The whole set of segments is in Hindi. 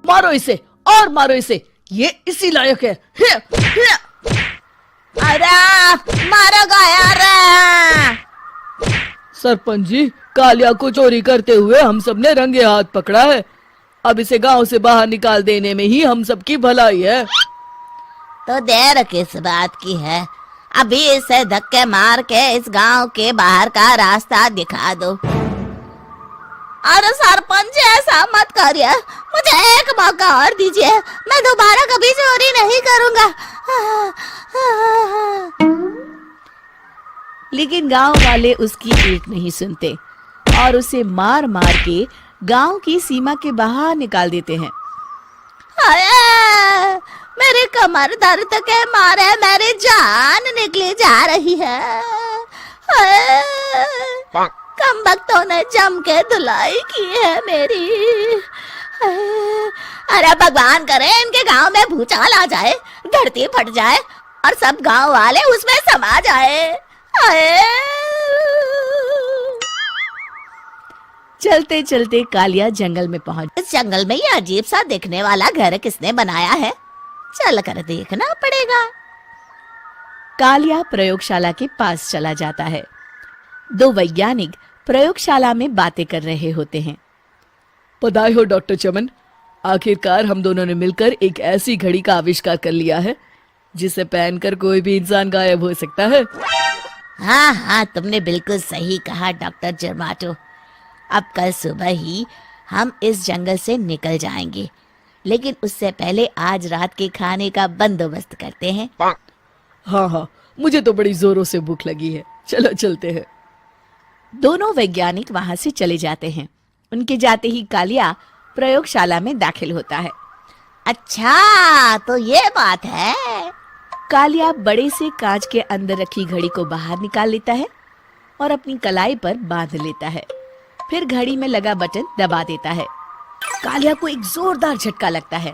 मारो इसे और मारो इसे, ये इसी लायक है। अरे मारो यार। सरपंच जी, कालिया को चोरी करते हुए हम सब ने रंगे हाथ पकड़ा है। अब इसे गांव से बाहर निकाल देने में ही हम सबकी भलाई है। तो देर किस बात की है, अभी इसे धक्के मार के इस गांव के बाहर का रास्ता दिखा दो। अरे सरपंच ऐसा मत करिए, मुझे एक मौका और दीजिए, मैं दोबारा कभी चोरी नहीं करूंगा। लेकिन गांव वाले उसकी एक नहीं सुनते और उसे मार मार के गांव की सीमा के बाहर निकाल देते हैं। मेरी कमर दर्द के मारे मेरी जान निकली जा रही है। कमबख्तों ने जम के धुलाई की है मेरी। अरे भगवान करे इनके गांव में भूचाल आ जाए, धरती फट जाए और सब गांव वाले उसमें समा जाए। चलते चलते कालिया जंगल में पहुंच। इस जंगल में ये अजीब सा दिखने वाला घर किसने बनाया है, चल कर देखना पड़ेगा। कालिया प्रयोगशाला के पास चला जाता है। दो वैज्ञानिक प्रयोगशाला में बातें कर रहे होते हैं। बधाई हो डॉक्टर चमन, आखिरकार हम दोनों ने मिलकर एक ऐसी घड़ी का आविष्कार कर लिया है जिसे पहनकर कोई भी इंसान गायब हो सकता है। हाँ हाँ, तुमने बिल्कुल सही कहा डॉक्टर जर्माटो। अब कल सुबह ही हम इस जंगल से निकल जाएंगे, लेकिन उससे पहले आज रात के खाने का बंदोबस्त करते हैं। हाँ, मुझे तो बड़ी जोरों से भूख लगी है, चलो चलते हैं। दोनों वैज्ञानिक वहां से चले जाते हैं। उनके जाते ही कालिया प्रयोगशाला में दाखिल होता है। अच्छा, तो ये बात है। कालिया बड़े से कांच के अंदर रखी घड़ी को बाहर निकाल लेता है और अपनी कलाई पर बांध लेता है। फिर घड़ी में लगा बटन दबा देता है। कालिया को एक जोरदार झटका लगता है।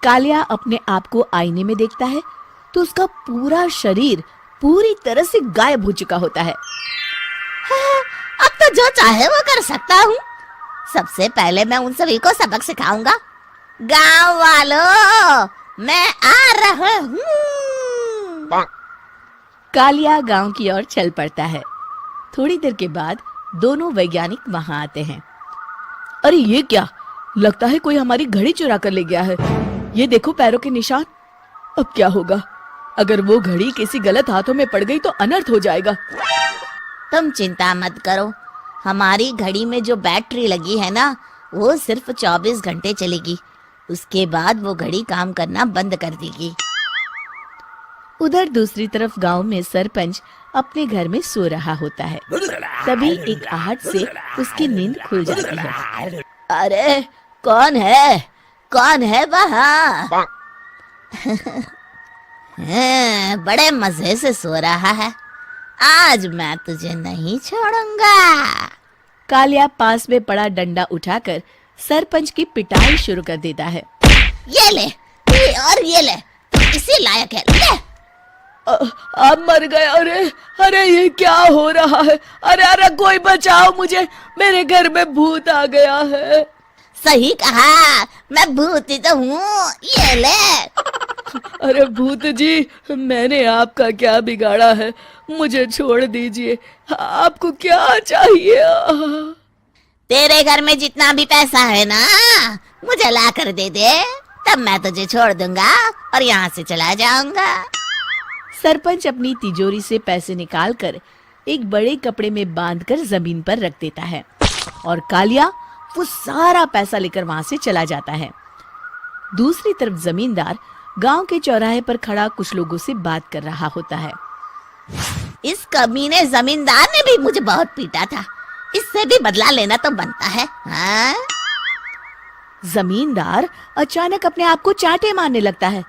कालिया अपने आप को आईने में देखता है तो उसका पूरा शरीर पूरी तरह से गायब हो चुका होता है। अब तो जो चाहे वो कर सकता हूँ। सबसे पहले मैं उन सभी को सबक सिखाऊंगा। गांव वालों, मैं आ रहा हूँ। कालिया गांव की ओर चल पड़ता है। थोड़ी देर के बाद दोनों वैज्ञानिक वहां आते हैं। अरे ये क्या, लगता है कोई हमारी घड़ी चुरा कर ले गया है। ये देखो पैरों के निशान। अब क्या होगा, अगर वो घड़ी किसी गलत हाथों में पड़ गई तो अनर्थ हो जाएगा। तुम चिंता मत करो, हमारी घड़ी में जो बैटरी लगी है ना, वो सिर्फ 24 घंटे चलेगी। उसके बाद वो घड़ी काम करना बंद कर देगी। उधर दूसरी तरफ गांव में सरपंच अपने घर में सो रहा होता है। तभी एक आहट से उसकी नींद खुल जाती है। अरे कौन है वहाँ? बड़े मजे से सो रहा है, आज मैं तुझे नहीं छोड़ूंगा। कालिया पास में पड़ा डंडा उठाकर सरपंच की पिटाई शुरू कर देता है। ये ले, ये ले, तू इसी लायक है, ले। आप मर गए। अरे ये क्या हो रहा है? अरे कोई बचाओ मुझे, मेरे घर में भूत आ गया है। सही कहा, मैं भूत ही तो हूँ, ये ले। अरे भूत जी, मैंने आपका क्या बिगाड़ा है, मुझे छोड़ दीजिए। आपको क्या चाहिए? तेरे घर में जितना भी पैसा है ना, मुझे ला कर दे दे, तब मैं तुझे छोड़ दूंगा और यहाँ से चला जाऊंगा। सरपंच अपनी तिजोरी से पैसे निकालकर एक बड़े कपड़े में बांधकर जमीन पर रख देता है और कालिया वो सारा पैसा लेकर वहां से चला जाता है। दूसरी तरफ जमींदार गांव के चौराहे पर खड़ा कुछ लोगों से बात कर रहा होता है। इस कमीने जमींदार ने भी मुझे बहुत पीटा था, इससे भी बदला लेना तो बनता है। हाँ? जमींदार अचानक अपने आप को चांटे मारने लगता है।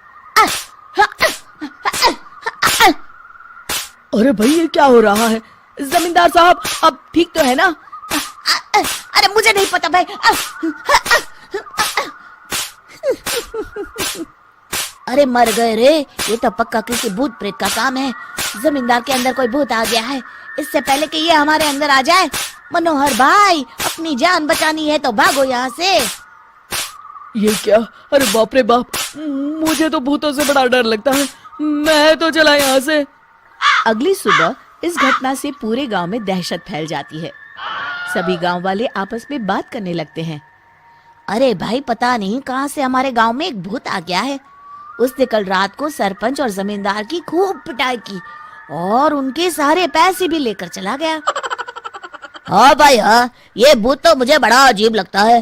अरे भाई ये क्या हो रहा है? जमींदार साहब, अब ठीक तो है ना? अरे मुझे नहीं पता भाई। अरे मर गए रे, ये तो पक्का किसी भूत प्रेत का काम है। जमींदार के अंदर कोई भूत आ गया है, इससे पहले कि ये हमारे अंदर आ जाए। मनोहर भाई, अपनी जान बचानी है तो भागो यहाँ से। ये क्या? अरे बाप रे बाप, मुझे तो भूतों से बड़ा डर लगता है। मैं तो चला यहाँ से। अगली सुबह इस घटना से पूरे गांव में दहशत फैल जाती है। सभी गांव वाले आपस में बात करने लगते हैं। अरे भाई, पता नहीं कहाँ से हमारे गांव में एक भूत आ गया है। उसने कल रात को सरपंच और जमींदार की खूब पिटाई की और उनके सारे पैसे भी लेकर चला गया। हाँ भाई हाँ, ये भूत तो मुझे बड़ा अजीब लगता है।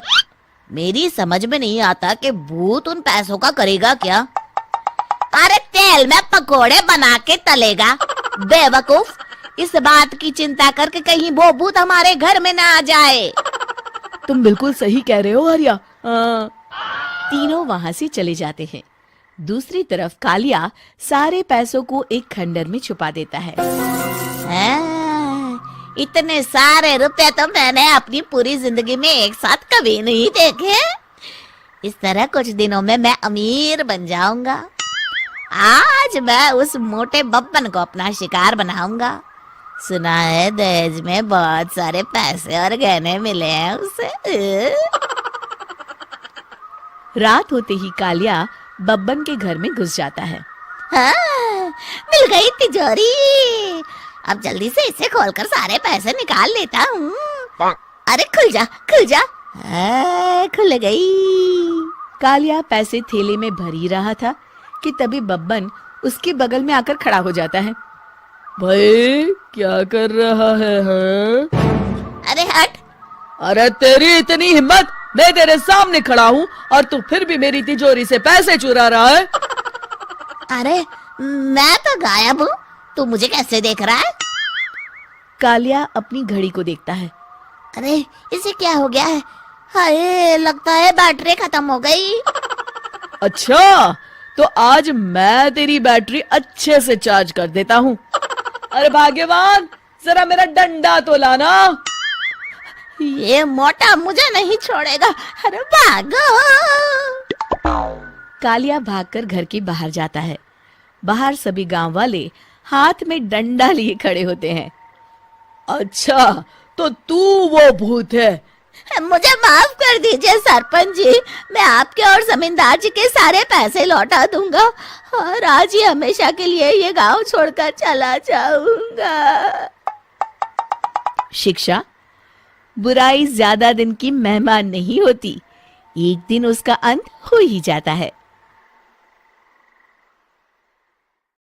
मेरी समझ में नहीं आता कि भूत उन पैसों का करेगा क्या। अरे तेल में पकोड़े बना के तलेगा बेवकूफ। इस बात की चिंता करके कहीं वो भूत हमारे घर में ना आ जाए। तुम बिल्कुल सही कह रहे हो आर्या। तीनों वहां से चले जाते हैं। दूसरी तरफ कालिया सारे पैसों को एक खंडर में छुपा देता है। इतने सारे रुपए तो मैंने अपनी पूरी जिंदगी में एक साथ कभी नहीं देखे। इस तरह कुछ दिनों में मैं अमीर बन जाऊंगा। आज मैं उस मोटे बब्बन को अपना शिकार बनाऊंगा। सुना है दहेज में बहुत सारे पैसे और गहने मिले हैं उसे। रात होते ही कालिया बब्बन के घर में घुस जाता है। हाँ, मिल गई तिजोरी। अब जल्दी से इसे खोलकर सारे पैसे निकाल लेता हूँ। अरे खुल जा खुल जा। खुल गई। कालिया पैसे थैले में भर ही रहा था कि तभी बब्बन उसके बगल में आकर खड़ा हो जाता है। भाई क्या कर रहा है हाँ? अरे हट। अरे तेरी इतनी हिम्मत, मैं तेरे सामने खड़ा हूँ और तू फिर भी मेरी तिजोरी से पैसे चुरा रहा है। अरे मैं तो गायब हूँ, तू मुझे कैसे देख रहा है? कालिया अपनी घड़ी को देखता है। अरे इसे क्या हो गया है? हाय, लगता है बैटरी खत्म हो गई। अच्छा, तो आज मैं तेरी बैटरी अच्छे से चार्ज कर देता हूँ। अरे भाग्यवान, जरा मेरा डंडा तो लाना। ये मोटा मुझे नहीं छोड़ेगा। अरे भागो। कालिया भागकर घर के बाहर जाता है। बाहर सभी गांव वाले हाथ में डंडा लिए खड़े होते हैं। अच्छा, तो तू वो भूत है। मुझे माफ कर दीजिए सरपंच जी, मैं आपके और जमींदार जी के सारे पैसे लौटा दूंगा और आज ही हमेशा के लिए ये गांव छोड़कर चला जाऊंगा। शिक्षा, बुराई ज्यादा दिन की मेहमान नहीं होती, एक दिन उसका अंत हो ही जाता है।